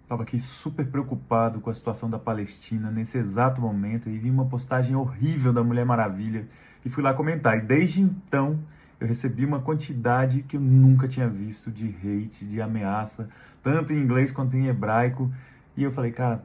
Estava aqui super preocupado com a situação da Palestina nesse exato momento e vi uma postagem horrível da Mulher Maravilha e fui lá comentar. E desde então eu recebi uma quantidade que eu nunca tinha visto de hate, de ameaça, tanto em inglês quanto em hebraico. E eu falei, cara,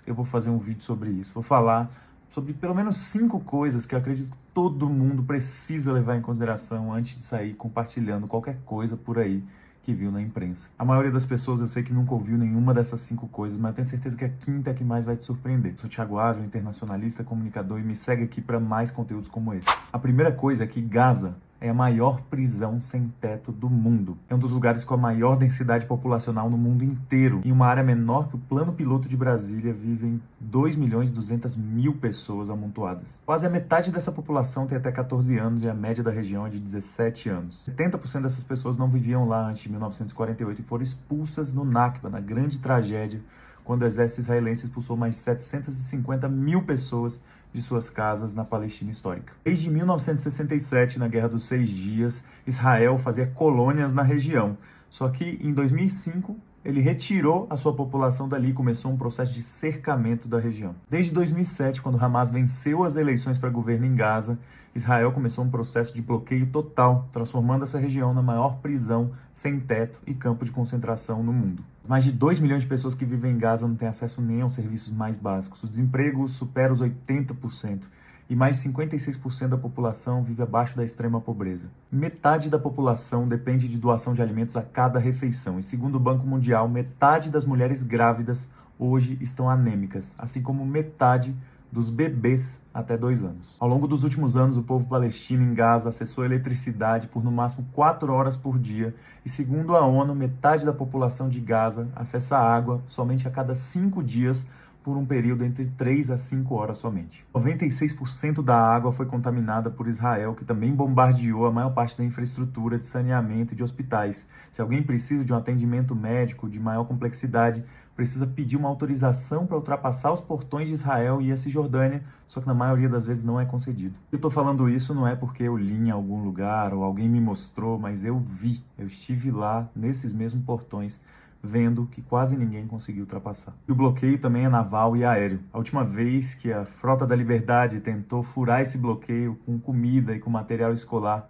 eu vou fazer um vídeo sobre isso. Vou falar sobre pelo menos 5 coisas que eu acredito que todo mundo precisa levar em consideração antes de sair compartilhando qualquer coisa por aí que viu na imprensa. A maioria das pessoas eu sei que nunca ouviu nenhuma dessas 5 coisas, mas eu tenho certeza que a quinta é a que mais vai te surpreender. Eu sou Thiago Ávila, internacionalista, comunicador, e me segue aqui para mais conteúdos como esse. A primeira coisa é que Gaza é a maior prisão sem teto do mundo. É um dos lugares com a maior densidade populacional no mundo inteiro. Em uma área menor que o plano piloto de Brasília, vivem 2.200.000 pessoas amontoadas. Quase a metade dessa população tem até 14 anos e a média da região é de 17 anos. 70% dessas pessoas não viviam lá antes de 1948 e foram expulsas no Nakba, na grande tragédia, quando o exército israelense expulsou mais de 750.000 pessoas de suas casas na Palestina histórica. Desde 1967, na Guerra dos 6 Dias, Israel fazia colônias na região. Só que em 2005, ele retirou a sua população dali e começou um processo de cercamento da região. Desde 2007, quando Hamas venceu as eleições para governo em Gaza, Israel começou um processo de bloqueio total, transformando essa região na maior prisão sem teto e campo de concentração no mundo. Mais de 2 milhões de pessoas que vivem em Gaza não têm acesso nem aos serviços mais básicos. O desemprego supera os 80%. E mais de 56% da população vive abaixo da extrema pobreza. Metade da população depende de doação de alimentos a cada refeição. E segundo o Banco Mundial, metade das mulheres grávidas hoje estão anêmicas, assim como metade dos bebês até 2 anos. Ao longo dos últimos anos, o povo palestino em Gaza acessou a eletricidade por no máximo 4 horas por dia e, segundo a ONU, metade da população de Gaza acessa a água somente a cada 5 dias por um período entre 3 a 5 horas somente. 96% da água foi contaminada por Israel, que também bombardeou a maior parte da infraestrutura de saneamento e de hospitais. Se alguém precisa de um atendimento médico de maior complexidade, precisa pedir uma autorização para ultrapassar os portões de Israel e ir à Cisjordânia, só que na maioria das vezes não é concedido. Eu estou falando isso não é porque eu li em algum lugar ou alguém me mostrou, mas eu estive lá nesses mesmos portões, vendo que quase ninguém conseguiu ultrapassar. E o bloqueio também é naval e aéreo. A última vez que a Frota da Liberdade tentou furar esse bloqueio com comida e com material escolar,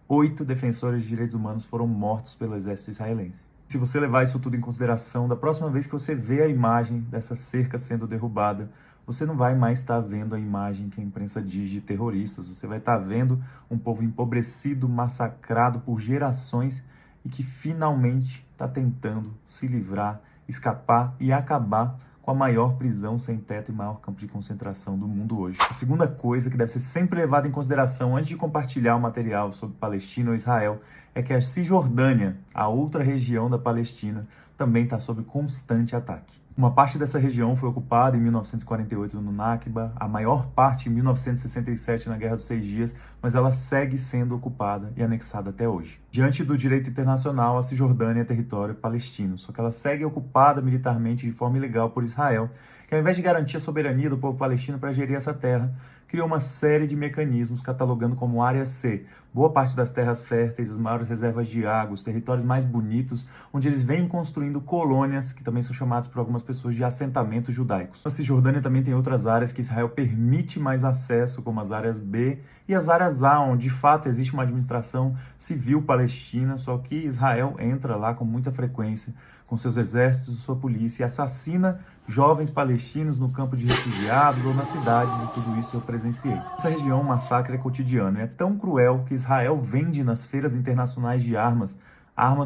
8 defensores de direitos humanos foram mortos pelo exército israelense. Se você levar isso tudo em consideração, da próxima vez que você vê a imagem dessa cerca sendo derrubada, você não vai mais estar vendo a imagem que a imprensa diz de terroristas. Você vai estar vendo um povo empobrecido, massacrado por gerações e que finalmente está tentando se livrar, escapar e acabar com a maior prisão sem teto e maior campo de concentração do mundo hoje. A segunda coisa que deve ser sempre levada em consideração antes de compartilhar o material sobre Palestina ou Israel é que a Cisjordânia, a outra região da Palestina, também está sob constante ataque. Uma parte dessa região foi ocupada em 1948 no Nakba, a maior parte em 1967 na Guerra dos 6 Dias, mas ela segue sendo ocupada e anexada até hoje. Diante do direito internacional, a Cisjordânia é território palestino, só que ela segue ocupada militarmente de forma ilegal por Israel, que ao invés de garantir a soberania do povo palestino para gerir essa terra, criou uma série de mecanismos catalogando como área C boa parte das terras férteis, as maiores reservas de água, os territórios mais bonitos, onde eles vêm construindo colônias, que também são chamadas por algumas pessoas de assentamentos judaicos. A Cisjordânia também tem outras áreas que Israel permite mais acesso, como as áreas B e as áreas A, onde de fato existe uma administração civil palestina, só que Israel entra lá com muita frequência, com seus exércitos, sua polícia, e assassina jovens palestinos no campo de refugiados ou nas cidades, e tudo isso eu presenciei. Essa região, o massacre é cotidiano, e é tão cruel que Israel vende nas feiras internacionais de armas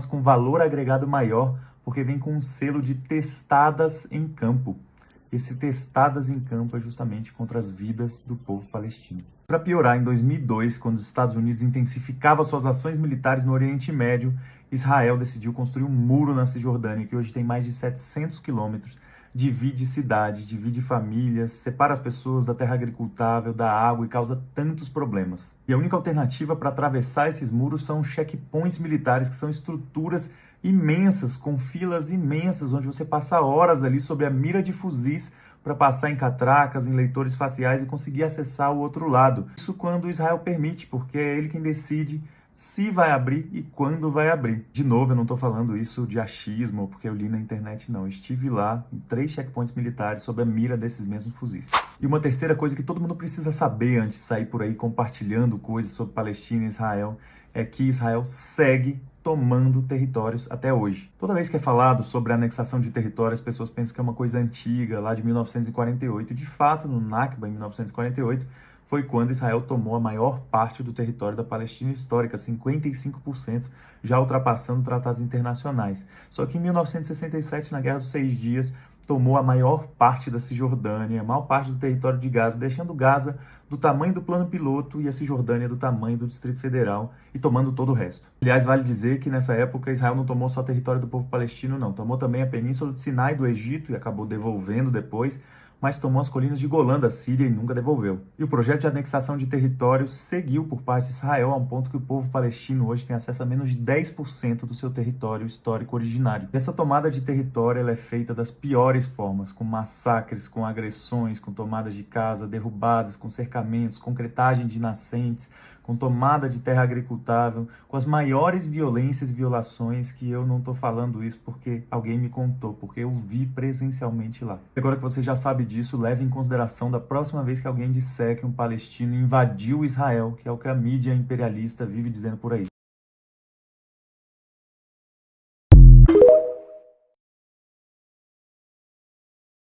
com valor agregado maior, porque vem com um selo de testadas em campo. Esse testadas em campo é justamente contra as vidas do povo palestino. Para piorar, em 2002, quando os Estados Unidos intensificavam suas ações militares no Oriente Médio, Israel decidiu construir um muro na Cisjordânia, que hoje tem mais de 700 quilômetros, divide cidades, divide famílias, separa as pessoas da terra agricultável, da água e causa tantos problemas. E a única alternativa para atravessar esses muros são checkpoints militares, que são estruturas imensas, com filas imensas, onde você passa horas ali sob a mira de fuzis para passar em catracas, em leitores faciais e conseguir acessar o outro lado. Isso quando Israel permite, porque é ele quem decide se vai abrir e quando vai abrir. De novo, eu não estou falando isso de achismo, porque eu li na internet, não. Eu estive lá em 3 checkpoints militares sob a mira desses mesmos fuzis. E uma terceira coisa que todo mundo precisa saber antes de sair por aí compartilhando coisas sobre Palestina e Israel é que Israel segue tomando territórios até hoje. Toda vez que é falado sobre a anexação de território, as pessoas pensam que é uma coisa antiga, lá de 1948. De fato, no Nakba, em 1948, foi quando Israel tomou a maior parte do território da Palestina histórica, 55%, já ultrapassando tratados internacionais. Só que em 1967, na Guerra dos 6 Dias, tomou a maior parte da Cisjordânia, a maior parte do território de Gaza, deixando Gaza do tamanho do plano piloto e a Cisjordânia do tamanho do Distrito Federal e tomando todo o resto. Aliás, vale dizer que nessa época Israel não tomou só território do povo palestino, não. Tomou também a península de Sinai do Egito e acabou devolvendo depois, mas tomou as colinas de Golã da Síria e nunca devolveu. E o projeto de anexação de territórios seguiu por parte de Israel a um ponto que o povo palestino hoje tem acesso a menos de 10% do seu território histórico originário. Essa tomada de território ela é feita das piores formas, com massacres, com agressões, com tomadas de casa, derrubadas, com cercamentos, concretagem de nascentes, com tomada de terra agricultável, com as maiores violências e violações, que eu não estou falando isso porque alguém me contou, porque eu vi presencialmente lá. Agora que você já sabe disso, leve em consideração da próxima vez que alguém disser que um palestino invadiu Israel, que é o que a mídia imperialista vive dizendo por aí.